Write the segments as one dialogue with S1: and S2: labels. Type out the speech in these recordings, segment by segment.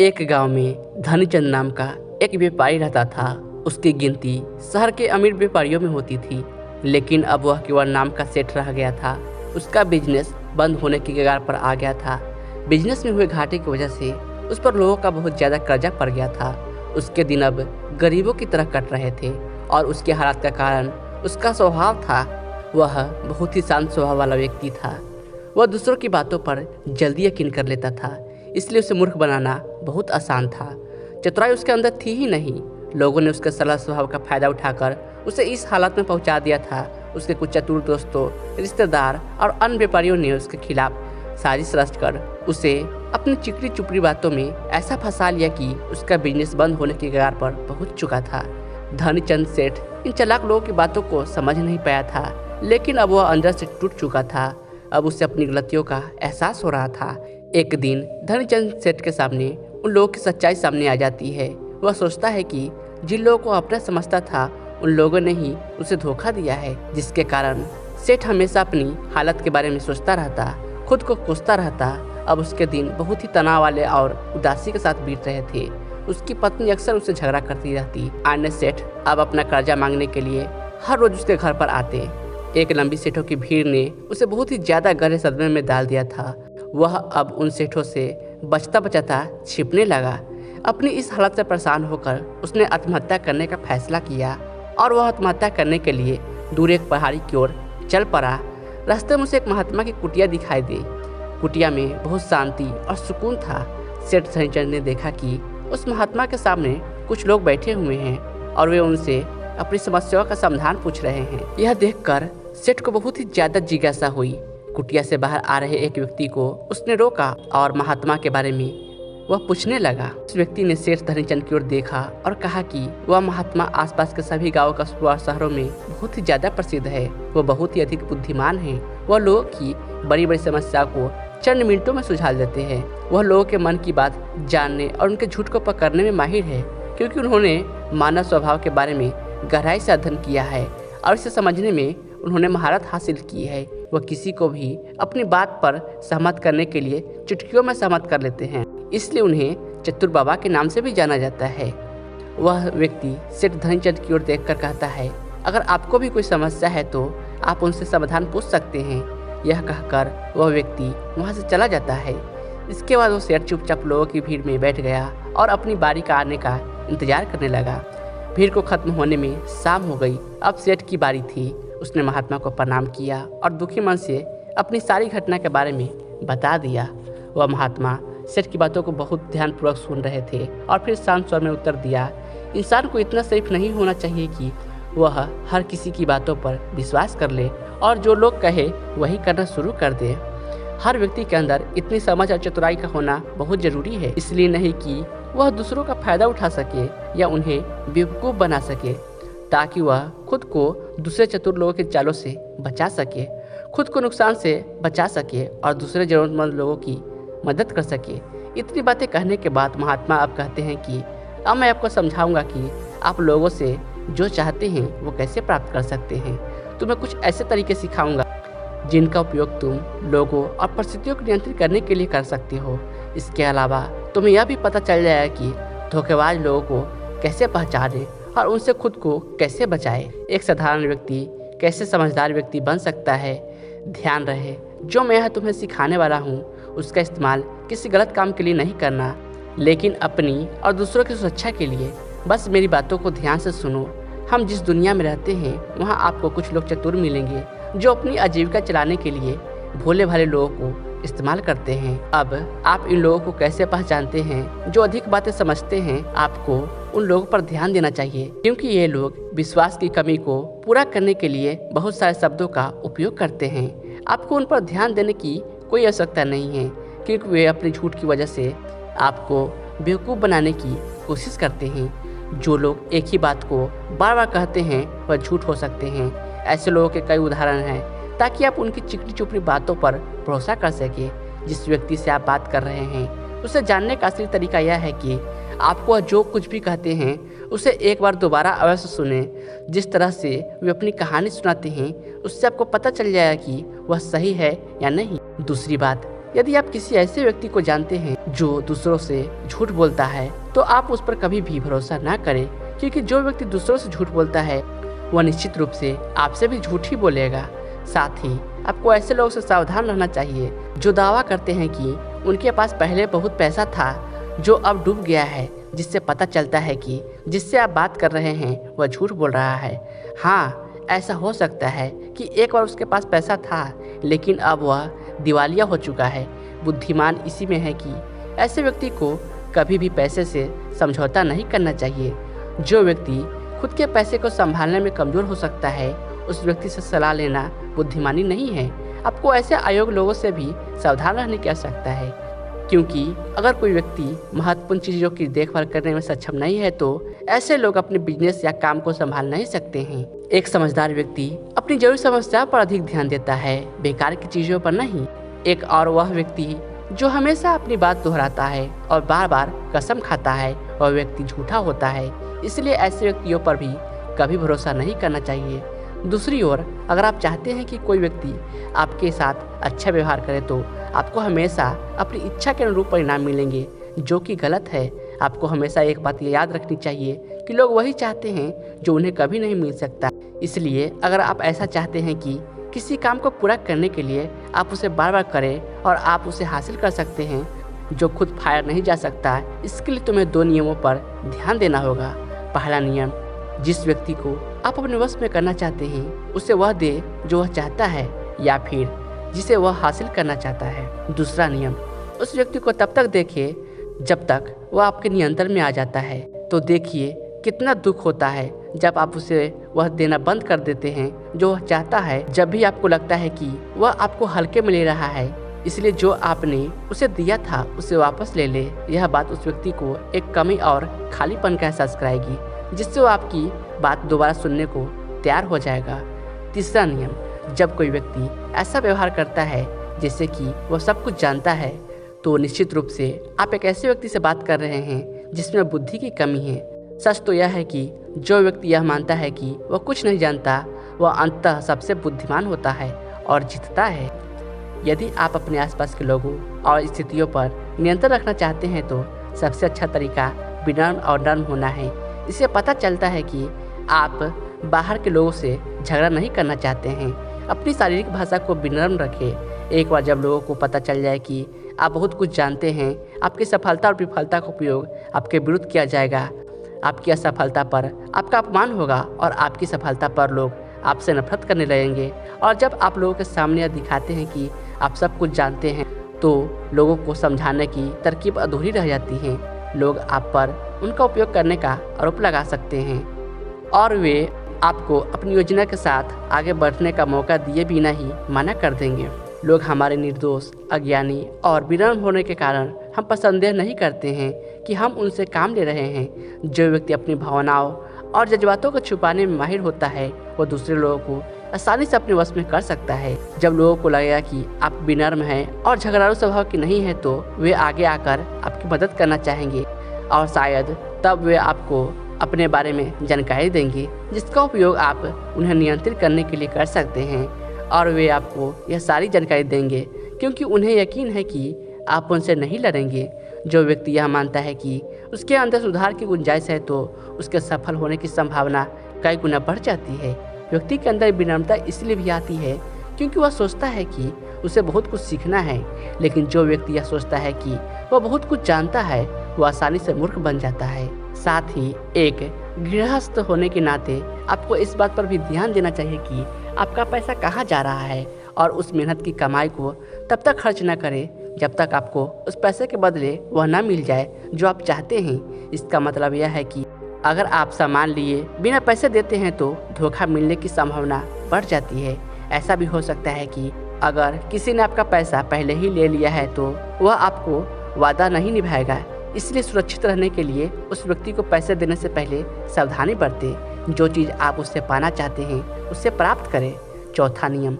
S1: एक गांव में धनीचंद नाम का एक व्यापारी रहता था। उसकी गिनती शहर के अमीर व्यापारियों में होती थी, लेकिन अब वह केवल नाम का सेठ रह गया था। उसका बिजनेस बंद होने की कगार पर आ गया था। बिजनेस में हुए घाटे की वजह से उस पर लोगों का बहुत ज़्यादा कर्जा पड़ गया था। उसके दिन अब गरीबों की तरह कट रहे थे और उसके हालात का कारण उसका स्वभाव था। वह बहुत ही शांत स्वभाव वाला व्यक्ति था। वह दूसरों की बातों पर जल्दी यकीन कर लेता था, इसलिए उसे मूर्ख बनाना बहुत आसान था। चतुराई उसके अंदर थी ही नहीं। लोगों ने उसके सरल स्वभाव का फायदा उठाकर उसे इस हालत में पहुंचा दिया था। उसके कुछ चतुर दोस्तों, रिश्तेदार और अन्य व्यापारियों ने उसके खिलाफ साजिश रचकर उसे अपनी चिकनी चुपड़ी बातों में ऐसा फंसा लिया कि उसका बिजनेस बंद होने की कगार पर पहुंच चुका था। धनीचंद सेठ इन चालाक लोगों की बातों को समझ नहीं पाया था, लेकिन अब वह अंदर से टूट चुका था। अब उसे अपनी गलतियों का एहसास हो रहा था। एक दिन धनीचंद सेठ के सामने उन लोगों की सच्चाई सामने आ जाती है। वह सोचता है कि जिन लोगों को अपना समझता था उन लोगों ने ही उसे धोखा दिया है, जिसके कारण सेठ हमेशा अपनी हालत के बारे में सोचता रहता, खुद को कोसता रहता। अब उसके दिन बहुत ही तनाव वाले और उदासी के साथ बीत रहे थे। उसकी पत्नी अक्सर उससे झगड़ा करती रहती। अन्य सेठ अब अपना कर्जा मांगने के लिए हर रोज उसके घर पर आते। एक लंबी सेठों की भीड़ ने उसे बहुत ही ज्यादा गहरे सदमे में डाल दिया था। वह अब उन सेठों से बचता बचाता छिपने लगा। अपनी इस हालत से परेशान होकर उसने आत्महत्या करने का फैसला किया और वह आत्महत्या करने के लिए दूर एक पहाड़ी की ओर चल पड़ा। रास्ते में उसे एक महात्मा की कुटिया दिखाई दी। कुटिया में बहुत शांति और सुकून था। सेठ धनीचंद ने देखा कि उस महात्मा के सामने कुछ लोग बैठे हुए हैं और वे उनसे अपनी समस्याओं का समाधान पूछ रहे हैं। यह देखकर सेठ को बहुत ही ज्यादा जिज्ञासा हुई। कुटिया से बाहर आ रहे एक व्यक्ति को उसने रोका और महात्मा के बारे में वह पूछने लगा। उस व्यक्ति ने सेठ धनीचंद की ओर देखा और कहा कि वह महात्मा आसपास के सभी गांवों का शहरों में बहुत ही ज्यादा प्रसिद्ध है। वह बहुत ही अधिक बुद्धिमान है। वह लोगों की बड़ी बड़ी समस्या को चंद मिनटों में सुलझा देते हैं। वह लोगों के मन की बात जानने और उनके झूठ को पकड़ने में माहिर है, क्योंकि उन्होंने मानव स्वभाव के बारे में गहराई से अध्ययन किया है और इसे समझने में उन्होंने महारत हासिल की है। वह किसी को भी अपनी बात पर सहमत करने के लिए चुटकियों में सहमत कर लेते हैं, इसलिए उन्हें चतुर बाबा के नाम से भी जाना जाता है। वह व्यक्ति सेठ धनीचंद की ओर देखकर कहता है, अगर आपको भी कोई समस्या है तो आप उनसे समाधान पूछ सकते हैं। यह कहकर वह व्यक्ति वहां से चला जाता है। इसके बाद वो सेठ चुपचाप लोगों की भीड़ में बैठ गया और अपनी बारी का आने का इंतजार करने लगा। भीड़ को खत्म होने में शाम हो गई। अब सेठ की बारी थी। उसने महात्मा को प्रणाम किया और दुखी मन से अपनी सारी घटना के बारे में बता दिया। वह महात्मा सेठ की बातों को बहुत ध्यानपूर्वक सुन रहे थे और फिर शांत स्वर में उत्तर दिया, इंसान को इतना शरीफ नहीं होना चाहिए कि वह हर किसी की बातों पर विश्वास कर ले और जो लोग कहे वही करना शुरू कर दे। हर व्यक्ति के अंदर इतनी समझ और चतुराई का होना बहुत जरूरी है, इसलिए नहीं कि वह दूसरों का फायदा उठा सके या उन्हें बेवकूफ़ बना सके, ताकि वह खुद को दूसरे चतुर लोगों के चालों से बचा सके, खुद को नुकसान से बचा सके और दूसरे जरूरतमंद लोगों की मदद कर सके। इतनी बातें कहने के बाद महात्मा अब कहते हैं कि अब मैं आपको समझाऊंगा कि आप लोगों से जो चाहते हैं वो कैसे प्राप्त कर सकते हैं। तुम्हें कुछ ऐसे तरीके सिखाऊंगा जिनका उपयोग तुम लोगों और परिस्थितियों को नियंत्रित करने के लिए कर सकते हो। इसके अलावा तुम्हें यह भी पता चल जाएगा कि धोखेबाज लोगों को कैसे पहचाने और उनसे खुद को कैसे बचाए। एक साधारण व्यक्ति कैसे समझदार व्यक्ति बन सकता है। ध्यान रहे, जो मैं तुम्हें सिखाने वाला हूँ उसका इस्तेमाल किसी गलत काम के लिए नहीं करना, लेकिन अपनी और दूसरों की सुरक्षा के लिए। बस मेरी बातों को ध्यान से सुनो। हम जिस दुनिया में रहते हैं वहाँ आपको कुछ लोग चतुर मिलेंगे जो अपनी आजीविका चलाने के लिए भोले भाले लोगों को इस्तेमाल करते हैं। अब आप इन लोगों को कैसे पहचानते हैं? जो अधिक बातें समझते हैं, आपको उन लोगों पर ध्यान देना चाहिए, क्योंकि ये लोग विश्वास की कमी को पूरा करने के लिए बहुत सारे शब्दों का उपयोग करते हैं। आपको उन पर ध्यान देने की कोई आवश्यकता नहीं है, क्योंकि वे अपनी झूठ की वजह से आपको बेवकूफ़ बनाने की कोशिश करते हैं। जो लोग एक ही बात को बार बार कहते हैं वह झूठ हो सकते हैं। ऐसे लोगों के कई उदाहरण हैं, ताकि आप उनकी चिकनी चुपड़ी बातों पर भरोसा कर सके। जिस व्यक्ति से आप बात कर रहे हैं उसे जानने का असली तरीका यह है कि आपको जो कुछ भी कहते हैं उसे एक बार दोबारा अवश्य सुने। जिस तरह से वे अपनी कहानी सुनाते हैं उससे आपको पता चल जाएगा कि वह सही है या नहीं। दूसरी बात, यदि आप किसी ऐसे व्यक्ति को जानते हैं जो दूसरों से झूठ बोलता है तो आप उस पर कभी भी भरोसा ना करें, क्योंकि जो व्यक्ति दूसरों से झूठ बोलता है वह निश्चित रूप से आपसे भी झूठ ही बोलेगा। साथ ही आपको ऐसे लोगों से सावधान रहना चाहिए जो दावा करते हैं कि उनके पास पहले बहुत पैसा था जो अब डूब गया है, जिससे पता चलता है कि जिससे आप बात कर रहे हैं वह झूठ बोल रहा है। हाँ, ऐसा हो सकता है कि एक बार उसके पास पैसा था लेकिन अब वह दिवालिया हो चुका है। बुद्धिमान इसी में है कि ऐसे व्यक्ति को कभी भी पैसे से समझौता नहीं करना चाहिए। जो व्यक्ति खुद के पैसे को संभालने में कमज़ोर हो सकता है उस व्यक्ति से सलाह लेना बुद्धिमानी नहीं है। आपको ऐसे अयोग्य लोगों से भी सावधान रहने की आवश्यकता है, क्योंकि अगर कोई व्यक्ति महत्वपूर्ण चीज़ों की देखभाल करने में सक्षम नहीं है तो ऐसे लोग अपने बिजनेस या काम को संभाल नहीं सकते हैं। एक समझदार व्यक्ति अपनी जरूरी समस्या पर अधिक ध्यान देता है, बेकार की चीज़ों पर नहीं। एक और वह व्यक्ति जो हमेशा अपनी बात दोहराता है और बार बार कसम खाता है वह व्यक्ति झूठा होता है, इसलिए ऐसे व्यक्तियों पर भी कभी भरोसा नहीं करना चाहिए। दूसरी ओर अगर आप चाहते हैं कि कोई व्यक्ति आपके साथ अच्छा व्यवहार करे तो आपको हमेशा अपनी इच्छा के अनुरूप परिणाम मिलेंगे, जो कि गलत है। आपको हमेशा एक बात याद रखनी चाहिए कि लोग वही चाहते हैं जो उन्हें कभी नहीं मिल सकता। इसलिए अगर आप ऐसा चाहते हैं कि किसी काम को पूरा करने के लिए आप उसे बार बार करें और आप उसे हासिल कर सकते हैं जो खुद फायर नहीं जा सकता, इसके लिए तुम्हें 2 नियमों पर ध्यान देना होगा। पहला नियम, जिस व्यक्ति को आप अपने वश में करना चाहते हैं उसे वह दे जो वह चाहता है या फिर जिसे वह हासिल करना चाहता है। दूसरा नियम, उस व्यक्ति को तब तक देखे जब तक वह आपके नियंत्रण में आ जाता है। तो देखिए कितना दुख होता है जब आप उसे वह देना बंद कर देते हैं जो वह चाहता है, जब भी आपको लगता है कि वह आपको हल्के में ले रहा है। इसलिए जो आपने उसे दिया था उसे वापस ले ले। यह बात उस व्यक्ति को एक कमी और खालीपन का एहसास कराएगी, जिससे वो आपकी बात दोबारा सुनने को तैयार हो जाएगा। तीसरा नियम, जब कोई व्यक्ति ऐसा व्यवहार करता है जैसे कि वह सब कुछ जानता है तो निश्चित रूप से आप एक ऐसे व्यक्ति से बात कर रहे हैं जिसमें बुद्धि की कमी है। सच तो यह है कि जो व्यक्ति यह मानता है कि वह कुछ नहीं जानता वह अंततः सबसे बुद्धिमान होता है और जीतता है। यदि आप अपने आसपास के लोगों और स्थितियों पर नियंत्रण रखना चाहते हैं तो सबसे अच्छा तरीका विनम्र और नर्म होना है। इससे पता चलता है कि आप बाहर के लोगों से झगड़ा नहीं करना चाहते हैं। अपनी शारीरिक भाषा को विनम्र रखें। एक बार जब लोगों को पता चल जाए कि आप बहुत कुछ जानते हैं, आपकी सफलता और विफलता का उपयोग आपके विरुद्ध किया जाएगा। आपकी असफलता पर आपका अपमान होगा और आपकी सफलता पर लोग आपसे नफरत करने लगेंगे। और जब आप लोगों के सामने दिखाते हैं कि आप सब कुछ जानते हैं तो लोगों को समझाने की तरकीब अधूरी रह जाती है। लोग आप पर उनका उपयोग करने का आरोप लगा सकते हैं और वे आपको अपनी योजना के साथ आगे बढ़ने का मौका दिए बिना ही मना कर देंगे। लोग हमारे निर्दोष, अज्ञानी और विनम्र होने के कारण हम पर संदेह नहीं करते हैं कि हम उनसे काम ले रहे हैं। जो व्यक्ति अपनी भावनाओं और जज्बातों को छुपाने में माहिर होता है वो दूसरे लोगों को आसानी से अपने वश में कर सकता है। जब लोगों को लगेगा कि आप विनम्र हैं और झगड़ालू स्वभाव की नहीं है तो वे आगे आकर आपकी मदद करना चाहेंगे और शायद तब वे आपको अपने बारे में जानकारी देंगे जिसका उपयोग आप उन्हें नियंत्रित करने के लिए कर सकते हैं। और वे आपको यह सारी जानकारी देंगे क्योंकि उन्हें यकीन है कि आप उनसे नहीं लड़ेंगे। जो व्यक्ति यह मानता है कि उसके अंदर सुधार की गुंजाइश है तो उसके सफल होने की संभावना कई गुना बढ़ जाती है। व्यक्ति के अंदर विनम्रता इसलिए भी आती है क्योंकि वह सोचता है कि उसे बहुत कुछ सीखना है, लेकिन जो व्यक्ति यह सोचता है कि वह बहुत कुछ जानता है वह आसानी से मूर्ख बन जाता है। साथ ही एक गृहस्थ होने के नाते आपको इस बात पर भी ध्यान देना चाहिए कि आपका पैसा कहाँ जा रहा है और उस मेहनत की कमाई को तब तक खर्च न करें जब तक आपको उस पैसे के बदले वह ना मिल जाए जो आप चाहते हैं। इसका मतलब यह है कि अगर आप सामान लिए बिना पैसे देते हैं तो धोखा मिलने की संभावना बढ़ जाती है। ऐसा भी हो सकता है कि अगर किसी ने आपका पैसा पहले ही ले लिया है तो वह आपको वादा नहीं निभाएगा। इसलिए सुरक्षित रहने के लिए उस व्यक्ति को पैसे देने से पहले सावधानी बरतें। जो चीज़ आप उससे पाना चाहते हैं उससे प्राप्त करें। चौथा नियम,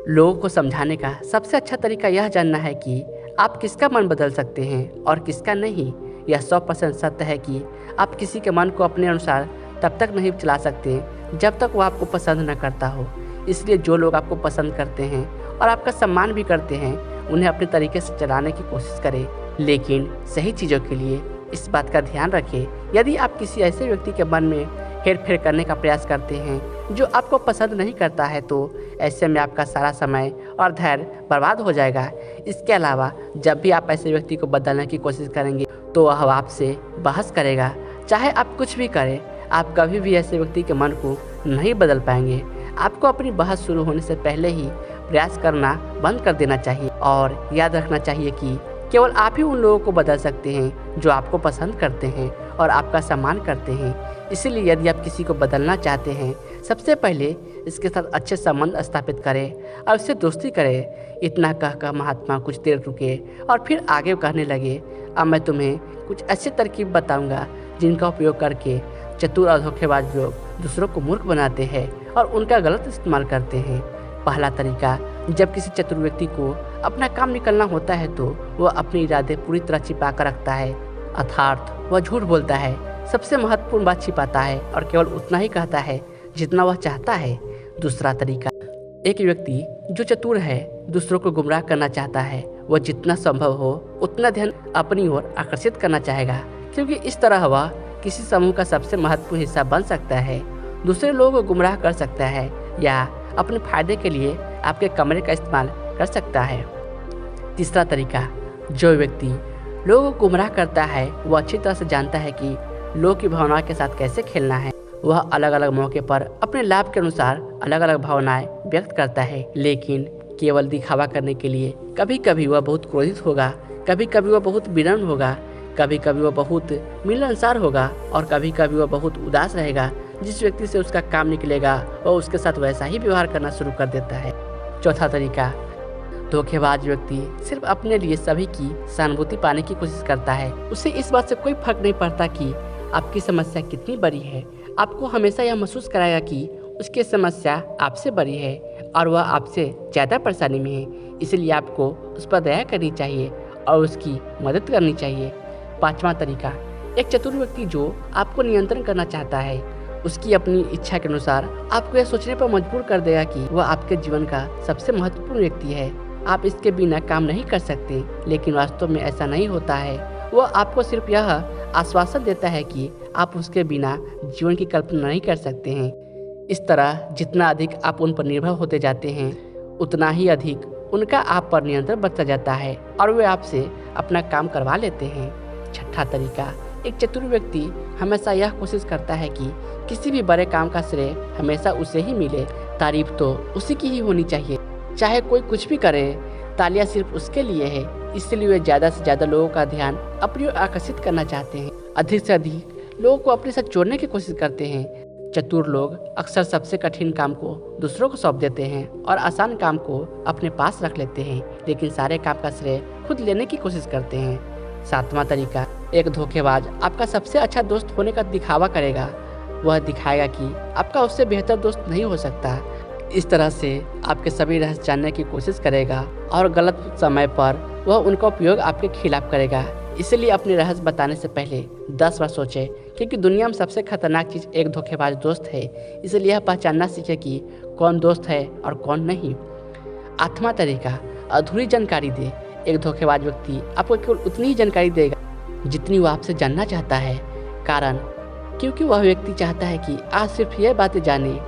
S1: लोगों को समझाने का सबसे अच्छा तरीका यह जानना है कि आप किसका मन बदल सकते हैं और किसका नहीं। यह 100% सत्य है कि आप किसी के मन को अपने अनुसार तब तक नहीं चला सकते जब तक वो आपको पसंद न करता हो। इसलिए जो लोग आपको पसंद करते हैं और आपका सम्मान भी करते हैं उन्हें अपने तरीके से चलाने की कोशिश करें, लेकिन सही चीज़ों के लिए इस बात का ध्यान रखें। यदि आप किसी ऐसे व्यक्ति के मन में हेरफेर करने का प्रयास करते हैं जो आपको पसंद नहीं करता है, तो ऐसे में आपका सारा समय और धैर्य बर्बाद हो जाएगा। इसके अलावा जब भी आप ऐसे व्यक्ति को बदलने की कोशिश करेंगे तो वह आपसे बहस करेगा। चाहे आप कुछ भी करें, आप कभी भी ऐसे व्यक्ति के मन को नहीं बदल पाएंगे। आपको अपनी बहस शुरू होने से पहले ही प्रयास करना बंद कर देना चाहिए और याद रखना चाहिए कि केवल आप ही उन लोगों को बदल सकते हैं जो आपको पसंद करते हैं और आपका सम्मान करते हैं। इसीलिए यदि आप किसी को बदलना चाहते हैं, सबसे पहले इसके साथ अच्छे संबंध स्थापित करें और उससे दोस्ती करें। इतना कहकर महात्मा कुछ देर रुके और फिर आगे कहने लगे, अब मैं तुम्हें कुछ अच्छे तरकीब बताऊंगा जिनका उपयोग करके चतुर और धोखेबाज लोग दूसरों को मूर्ख बनाते हैं और उनका गलत इस्तेमाल करते हैं। पहला तरीका, जब किसी चतुर व्यक्ति को अपना काम निकलना होता है तो वह अपने इरादे पूरी तरह छिपा कर रखता है, अर्थात वह झूठ बोलता है, सबसे महत्वपूर्ण बात छिपाता है और केवल उतना ही कहता है जितना वह चाहता है। दूसरा तरीका, एक व्यक्ति जो चतुर है दूसरों को गुमराह करना चाहता है, वह जितना संभव हो उतना ध्यान अपनी ओर आकर्षित करना चाहेगा, क्योंकि इस तरह वह किसी समूह का सबसे महत्वपूर्ण हिस्सा बन सकता है, दूसरे लोगों को गुमराह कर सकता है या अपने फायदे के लिए आपके कमरे का इस्तेमाल कर सकता है। तीसरा तरीका, जो व्यक्ति लोगों को गुमराह करता है वह अच्छी तरह से जानता है कि लोगों की भावनाओं के साथ कैसे खेलना है। वह अलग अलग मौके पर अपने लाभ के अनुसार अलग अलग भावनाएं व्यक्त करता है, लेकिन केवल दिखावा करने के लिए। कभी कभी वह बहुत क्रोधित होगा, कभी कभी वह बहुत विनम्र होगा, कभी कभी वह बहुत मिलनसार होगा और कभी कभी वह बहुत उदास रहेगा। जिस व्यक्ति से उसका काम निकलेगा वह उसके साथ वैसा ही व्यवहार करना शुरू कर देता है। चौथा तरीका, धोखेबाज व्यक्ति सिर्फ अपने लिए सभी की सहानुभूति पाने की कोशिश करता है। उसे इस बात से कोई फर्क नहीं पड़ता कि आपकी समस्या कितनी बड़ी है। आपको हमेशा यह महसूस कराएगा कि उसकी समस्या आपसे बड़ी है और वह आपसे ज़्यादा परेशानी में है, इसलिए आपको उस पर दया करनी चाहिए और उसकी मदद करनी चाहिए। पांचवा तरीका, एक चतुर व्यक्ति जो आपको नियंत्रण करना चाहता है, उसकी अपनी इच्छा के अनुसार आपको यह सोचने पर मजबूर कर देगा कि वह आपके जीवन का सबसे महत्वपूर्ण व्यक्ति है। आप इसके बिना काम नहीं कर सकते, लेकिन वास्तव में ऐसा नहीं होता है। वह आपको सिर्फ यह आश्वासन देता है कि आप उसके बिना जीवन की कल्पना नहीं कर सकते हैं। इस तरह जितना अधिक आप उन पर निर्भर होते जाते हैं, उतना ही अधिक उनका आप पर नियंत्रण बढ़ता जाता है और वे आपसे अपना काम करवा लेते हैं। छठा तरीका, एक चतुर व्यक्ति हमेशा यह कोशिश करता है कि किसी भी बड़े काम का श्रेय हमेशा उसे ही मिले। तारीफ तो उसी की ही होनी चाहिए, चाहे कोई कुछ भी करे। तालियां सिर्फ उसके लिए है, इसलिए वे ज़्यादा से ज़्यादा लोगों का ध्यान अपनी ओर आकर्षित करना चाहते हैं, अधिक से अधिक लोगों को अपने साथ जोड़ने की कोशिश करते हैं। चतुर लोग अक्सर सबसे कठिन काम को दूसरों को सौंप देते हैं और आसान काम को अपने पास रख लेते हैं, लेकिन सारे काम का श्रेय खुद लेने की कोशिश करते हैं। सातवां तरीका, एक धोखेबाज आपका सबसे अच्छा दोस्त होने का दिखावा करेगा। वह दिखाएगा कि आपका उससे बेहतर दोस्त नहीं हो सकता। इस तरह से आपके सभी रहस्य जानने की कोशिश करेगा और गलत समय पर वह उनका उपयोग आपके खिलाफ करेगा। इसलिए अपने रहस्य बताने से पहले 10 बार सोचें, क्योंकि दुनिया में सबसे खतरनाक चीज़ एक धोखेबाज दोस्त है। इसलिए यह पहचानना सीखें कि कौन दोस्त है और कौन नहीं। आठवां तरीका, अधूरी जानकारी दे। एक धोखेबाज व्यक्ति आपको केवल उतनी ही जानकारी देगा जितनी वह आपसे जानना चाहता है, कारण क्योंकि वह व्यक्ति चाहता है कि आप सिर्फ यह बातें जानें।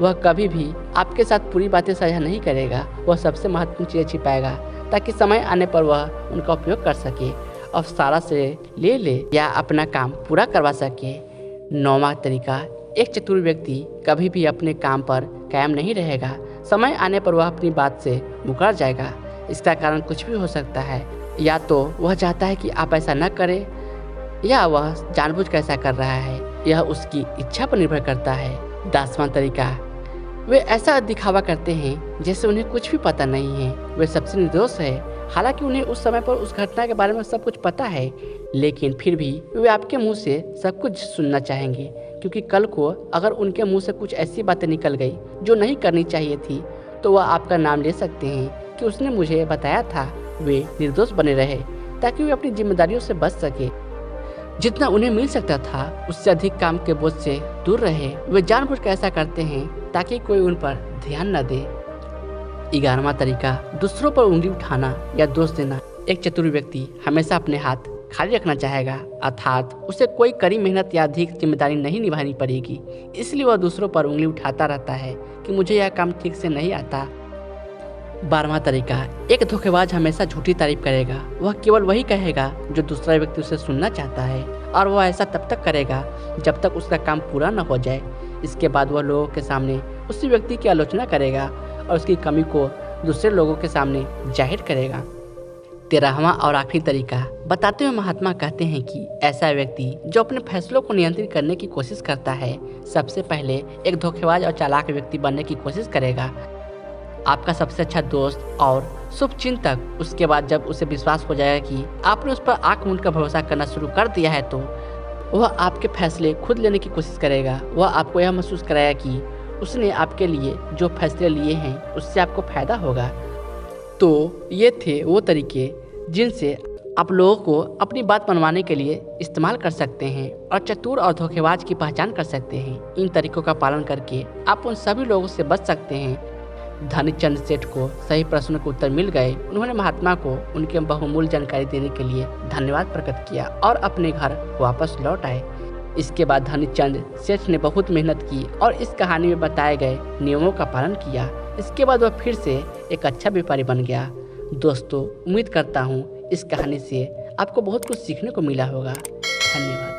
S1: वह कभी भी आपके साथ पूरी बातें साझा नहीं करेगा, वह सबसे महत्वपूर्ण चीज़ें छिपाएगा ताकि समय आने पर वह उनका उपयोग कर सके और सारा श्रेय ले या अपना काम पूरा करवा सके। नौवां तरीका, एक चतुर व्यक्ति कभी भी अपने काम पर कायम नहीं रहेगा। समय आने पर वह अपनी बात से मुकर जाएगा। इसका कारण कुछ भी हो सकता है, या तो वह चाहता है कि आप ऐसा न करें या वह जानबूझकर ऐसा कर रहा है। यह उसकी इच्छा पर निर्भर करता है। 10वां तरीका, वे ऐसा दिखावा करते हैं जैसे उन्हें कुछ भी पता नहीं है। वे सबसे निर्दोष है, हालांकि उन्हें उस समय पर उस घटना के बारे में सब कुछ पता है, लेकिन फिर भी वे आपके मुंह से सब कुछ सुनना चाहेंगे, क्योंकि कल को अगर उनके मुंह से कुछ ऐसी बातें निकल गई जो नहीं करनी चाहिए थी, तो वह आपका नाम ले सकते हैं कि उसने मुझे बताया था। वे निर्दोष बने रहे ताकि वे अपनी जिम्मेदारियों से बच सके। जितना उन्हें मिल सकता था उससे अधिक काम के बोझ से दूर रहे। वे जानबूझकर ऐसा करते हैं ताकि कोई उन पर ध्यान न दे। 11वां तरीका, दूसरों पर उंगली उठाना या दोष देना। एक चतुर व्यक्ति हमेशा अपने हाथ खाली रखना चाहेगा, अर्थात उसे कोई कड़ी मेहनत या अधिक जिम्मेदारी नहीं निभानी पड़ेगी। इसलिए वह दूसरों पर उंगली उठाता रहता है कि मुझे यह काम ठीक से नहीं आता। 12वां तरीका, एक धोखेबाज हमेशा झूठी तारीफ करेगा। वह केवल वही कहेगा जो दूसरा व्यक्ति उसे सुनना चाहता है, और वह ऐसा तब तक करेगा जब तक उसका काम पूरा न हो जाए। इसके बाद वह लोगों के सामने उसी व्यक्ति की आलोचना करेगा और उसकी कमी को दूसरे लोगों के सामने जाहिर करेगा। 13वां और आखिरी तरीका, बताते हुए महात्मा कहते हैं कि ऐसा व्यक्ति जो अपने फैसलों को नियंत्रित करने की कोशिश करता है, सबसे पहले एक धोखेबाज और चालाक व्यक्ति बनने की कोशिश करेगा। आपका सबसे अच्छा दोस्त और शुभचिंतक उसके बाद जब उसे विश्वास हो जाएगा कि आपने उस पर आंख मूंद कर भरोसा करना शुरू कर दिया है, तो वह आपके फैसले खुद लेने की कोशिश करेगा। वह आपको यह महसूस कराएगा कि उसने आपके लिए जो फैसले लिए हैं उससे आपको फायदा होगा। तो ये थे वो तरीके जिनसे आप लोगों को अपनी बात मनवाने के लिए इस्तेमाल कर सकते हैं और चतुर और धोखेबाज की पहचान कर सकते हैं। इन तरीकों का पालन करके आप उन सभी लोगों से बच सकते हैं। धनीचंद सेठ को सही प्रश्न के उत्तर मिल गए। उन्होंने महात्मा को उनके बहुमूल्य जानकारी देने के लिए धन्यवाद प्रकट किया और अपने घर वापस लौट आए। इसके बाद धनीचंद सेठ ने बहुत मेहनत की और इस कहानी में बताए गए नियमों का पालन किया। इसके बाद वह फिर से एक अच्छा व्यापारी बन गया। दोस्तों, उम्मीद करता हूँ इस कहानी से आपको बहुत कुछ सीखने को मिला होगा। धन्यवाद।